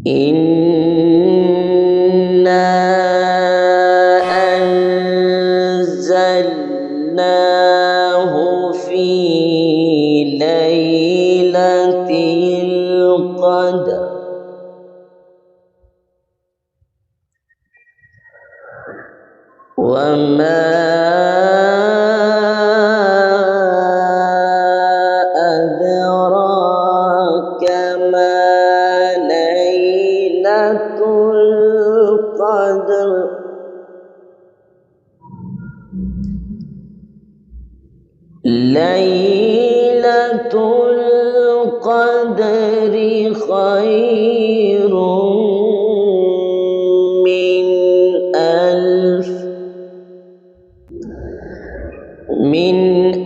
إنا أنزلناه في ليلة القدر وما أدراك ما ليلة القدر ليلة القدر خير من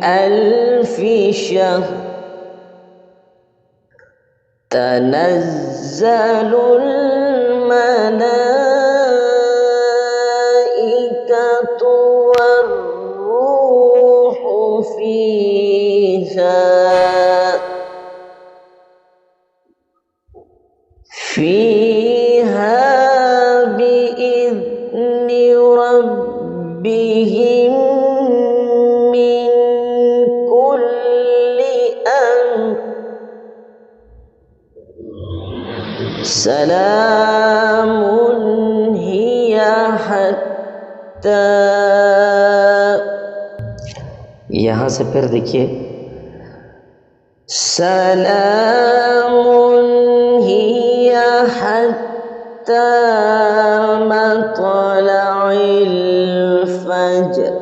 ألف شهر تنزل الملائكة والروح فيها بإذن ربهم من كل أمر سلام هي حتى यहाँ से फिर देखिए सलाम हिय हत्ता मत्लअल फज्र